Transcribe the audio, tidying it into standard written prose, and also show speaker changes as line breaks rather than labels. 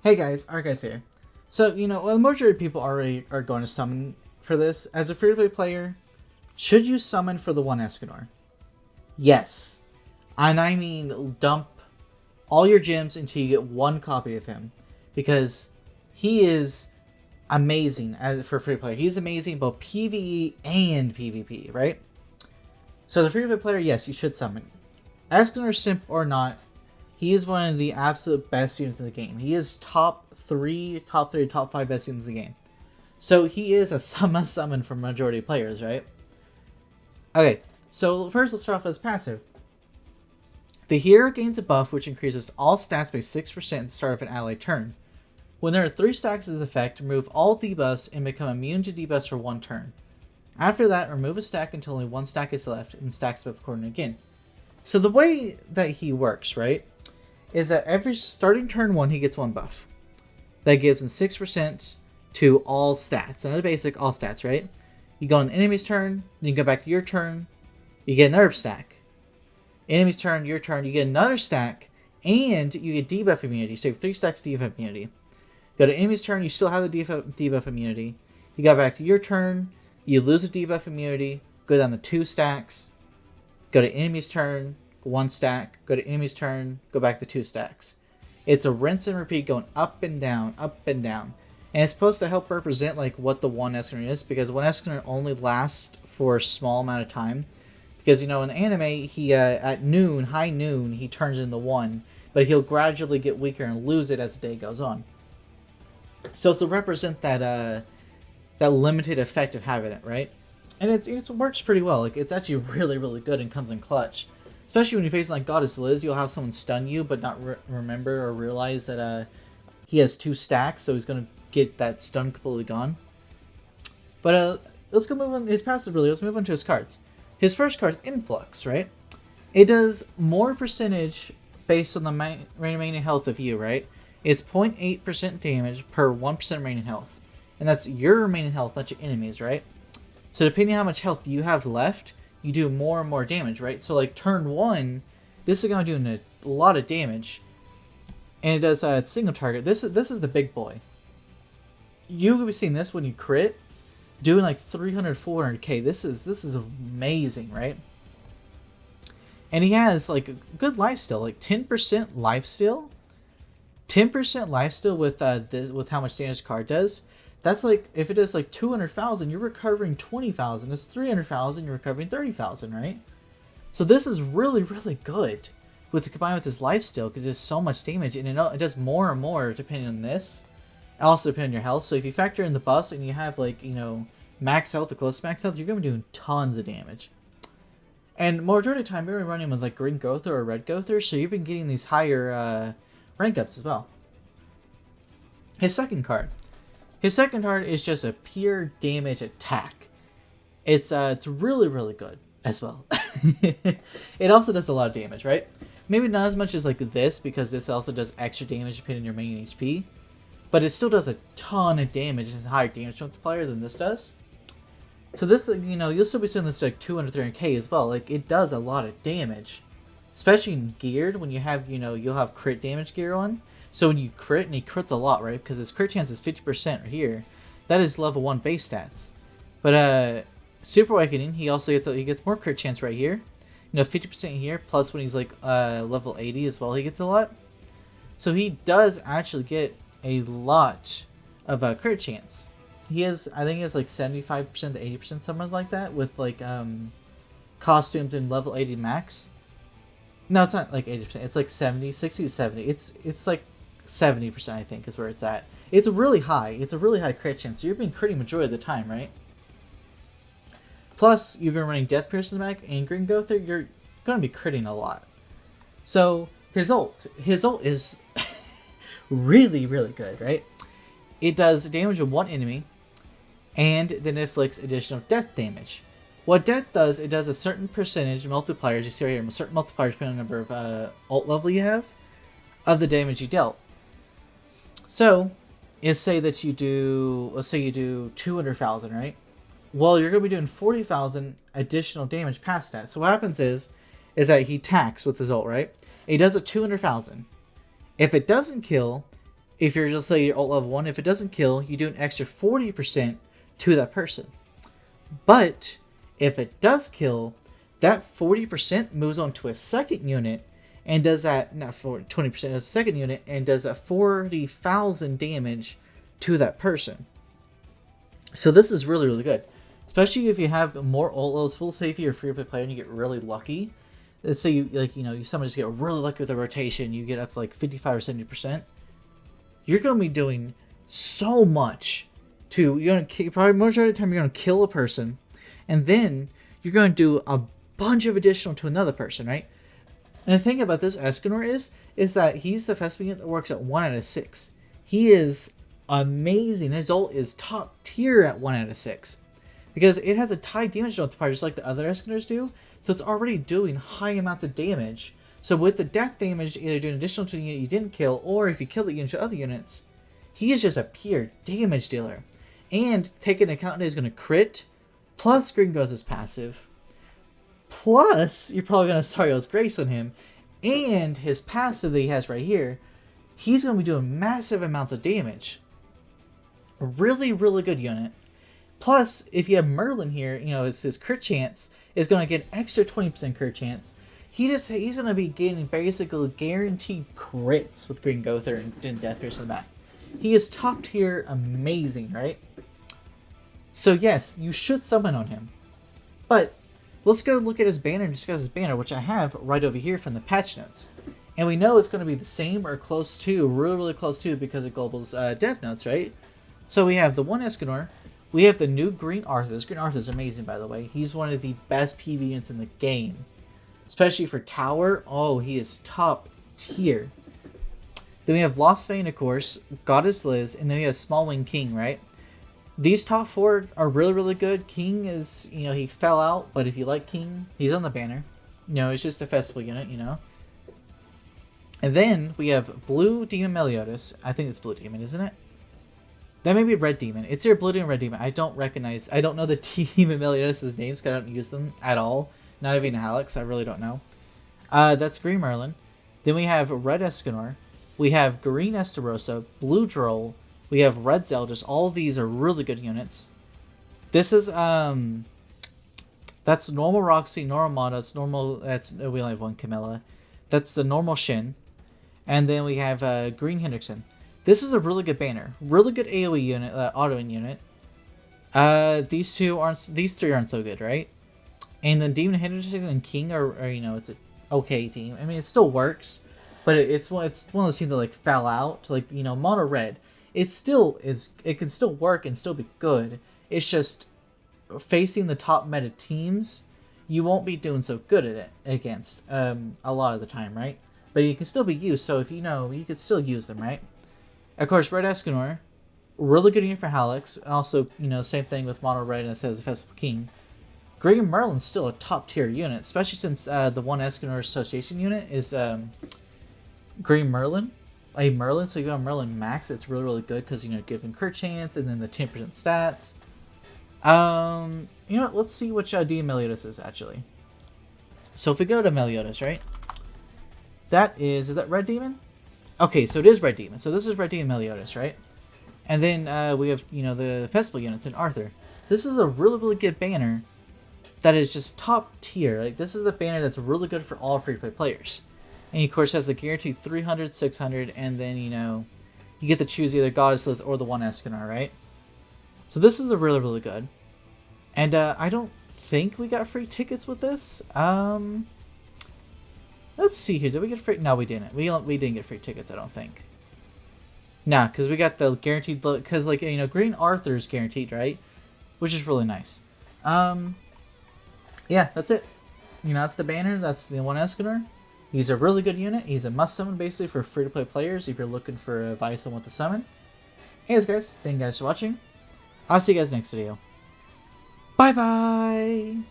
Hey guys, Archives here. So, well, the majority of people already are going to summon for this. As a free-to-play player, should you summon for the one Escanor? Yes. And I mean dump all your gems until you get one copy of him. Because he is amazing as for free player. He's amazing both PvE and PvP, right? So the free-to-play player, yes, you should summon. Escanor simp or not, he is one of the absolute best units in the game. He is top 3, top 5 best units in the game. So he is a must summon for majority of players, right? Okay, so first let's start off as passive. The hero gains a buff which increases all stats by 6% at the start of an ally turn. When there are 3 stacks of this effect, remove all debuffs and become immune to debuffs for 1 turn. After that, remove a stack until only 1 stack is left and stacks buff accordingly again. So the way that he works, right, is that every starting turn 1 he gets 1 buff. That gives him 6% to all stats. Another basic all stats, right? You go on the enemy's turn, then you go back to your turn, you get another stack. Enemy's turn, your turn, you get another stack, and you get debuff immunity. So you have 3 stacks of debuff immunity. Go to enemy's turn, you still have the debuff immunity. You go back to your turn, you lose the debuff immunity, go down to 2 stacks. Go to enemy's turn, 1 stack. Go to enemy's turn, go back to 2 stacks. It's a rinse and repeat going up and down, up and down. And it's supposed to help represent like what the one Escanor is, because one Escanor only lasts for a small amount of time. Because, in the anime, he at noon, high noon, he turns into 1, but he'll gradually get weaker and lose it as the day goes on. So it's to represent that that limited effect of having it, right? And it works pretty well. Like, it's actually really, really good and comes in clutch. Especially when you're facing like Goddess Liz, you'll have someone stun you, but not remember or realize that he has 2 stacks, so he's gonna get that stun completely gone. But let's go move on his passive. Really, let's move on to his cards. His first card is Influx, right? It does more percentage based on the remaining health of you, right? It's 0.8% damage per 1% remaining health, and that's your remaining health, not your enemies, right? So depending on how much health you have left, you do more and more damage, right? So like turn 1, this is going to do a lot of damage, and it does single target. This is the big boy. You will be seeing this when you crit, doing like 300, 400k. This is amazing, right? And he has like a good lifesteal, like 10% lifesteal, 10% lifesteal with how much damage the card does. That's like, if it does like 200,000, you're recovering 20,000. It's 300,000, you're recovering 30,000, right? So this is really, really good combined with his lifesteal, because there's so much damage, and it does more and more depending on this. Also depending on your health. So if you factor in the buffs and you have like, max health or close to max health, you're going to be doing tons of damage. And majority of the time, you're running with like green Gother or red Gother, so you've been getting these higher rank ups as well. His second card. His second card is just a pure damage attack. It's really, really good as well. It also does a lot of damage, right? Maybe not as much as like this, because this also does extra damage depending on your main HP. But it still does a ton of damage. It's a higher damage multiplier than this does. So this, you'll still be seeing this to like 200, 300k as well. Like, it does a lot of damage. Especially in geared, when you have, you'll have crit damage gear on. So when you crit, and he crits a lot, right? Because his crit chance is 50% right here. That is level 1 base stats. But Super Awakening, he gets more crit chance right here. 50% here, plus when he's like level 80 as well, he gets a lot. So he does actually get a lot of crit chance. I think he has like 75% to 80%, something like that, with like costumes in level 80 max. No, it's not like 80%. It's like 60 to 70. It's like 70%, I think, is where it's at. It's really high. It's a really high crit chance. So you're being critting majority of the time, right? Plus, you've been running Death Pierce in the back and Green Gother, you're going to be critting a lot. So his ult is really, really good, right? It does damage of 1 enemy, and then it inflicts additional death damage. What death does, it does a certain percentage multipliers, you see right here, a certain multipliers depending on the number of ult level you have, of the damage you dealt. So, let's say you do 200,000, right? Well, you're going to be doing 40,000 additional damage past that. So what happens is that he attacks with his ult, right? He does a 200,000. If it doesn't kill, if you're just say you're ult level 1, if it doesn't kill, you do an extra 40% to that person. But if it does kill, that 40% moves on to a second unit and does that, not for 20% as a second unit, and does that 40,000 damage to that person. So this is really, really good. Especially if you have more ult levels. Full say if you're a free-to-play player and you get really lucky. Let's say you someone just get really lucky with a rotation, you get up to like 55 or 70%. You're gonna be doing so much probably majority of the time you're gonna kill a person, and then you're gonna do a bunch of additional to another person, right? And the thing about this Escanor is that he's the festival unit that works at 1 out of 6. He is amazing. His ult is top tier at 1 out of 6. Because it has a high damage multiplier just like the other Escanors do. So it's already doing high amounts of damage. So with the death damage, either doing additional to the unit you didn't kill, or if you kill the unit to other units, he is just a pure damage dealer. And taking into account that he's going to crit, plus Green Growth is passive, plus you're probably going to Sario's Grace on him, and his passive that he has right here, he's going to be doing massive amounts of damage. A really, really good unit. Plus, if you have Merlin here, his crit chance is going to get an extra 20% crit chance. He's going to be getting basically guaranteed crits with Green Gother and Death Curse in the back. He is top tier amazing, right? So yes, you should summon on him. But let's go look at his banner and discuss his banner, which I have right over here from the patch notes. And we know it's going to be the same or close to, really, really close to, because of Global's dev notes, right? So we have the one Escanor. We have the new Green Arthur. Green Arthur is amazing, by the way. He's one of the best PV units in the game. Especially for Tower. Oh, he is top tier. Then we have Lost Vein, of course. Goddess Liz. And then we have Small Wing King, right? These top 4 are really, really good. King is, he fell out. But if you like King, he's on the banner. It's just a festival unit, And then we have Blue Demon Meliodas. I think it's Blue Demon, isn't it? That may be Red Demon. It's your Blue Demon, Red Demon. I don't know the Demon Meliodas' names because I don't use them at all. Not even Alex. I really don't know. That's Green Merlin. Then we have Red Escanor. We have Green Estarossa, Blue Droll. We have Red Zeldris. All of these are really good units. This is, that's normal Roxy, normal Mono. It's normal, we only have one Camilla. That's the normal Shin. And then we have Green Hendrickson. This is a really good banner. Really good AoE unit, autoing unit. These 3 aren't so good, right? And then Demon Hendrickson and King are it's an okay team. I mean, it still works, but it's one of those teams that like fell out. Like Mono Red, it can still work and still be good. It's just facing the top meta teams, you won't be doing so good at it against a lot of the time, right? But you can still be used. So if you could still use them, right? Of course, Red Escanor, really good unit for Hallex. Also, same thing with Mono Red and it says Festival King. Green Merlin's still a top tier unit, especially since the one Escanor Association unit is Green Merlin. A Merlin, so you go on Merlin Max, it's really, really good because, given crit chance and then the 10% stats. Let's see which Demon Meliodas is actually. So if we go to Meliodas, right? Is that Red Demon? Okay, so it is Red Demon. So this is Red Demon Meliodas, right? And then we have, the festival units in Arthur. This is a really, really good banner that is just top tier. Like, this is the banner that's really good for all free-to-play players. And he, of course, has the guaranteed 300, 600, and then, you get to choose either Goddess Liz or the one Escanor, right? So this is a really, really good. And I don't think we got free tickets with this. Let's see here. Did we get free? No, we didn't. We didn't get free tickets, I don't think. Nah, because we got the guaranteed... Because, Green Arthur is guaranteed, right? Which is really nice. Yeah, that's it. That's the banner. That's the one Escanor. He's a really good unit. He's a must summon, basically, for free-to-play players if you're looking for advice on what to summon. Anyways, guys, thank you guys for watching. I'll see you guys next video. Bye-bye!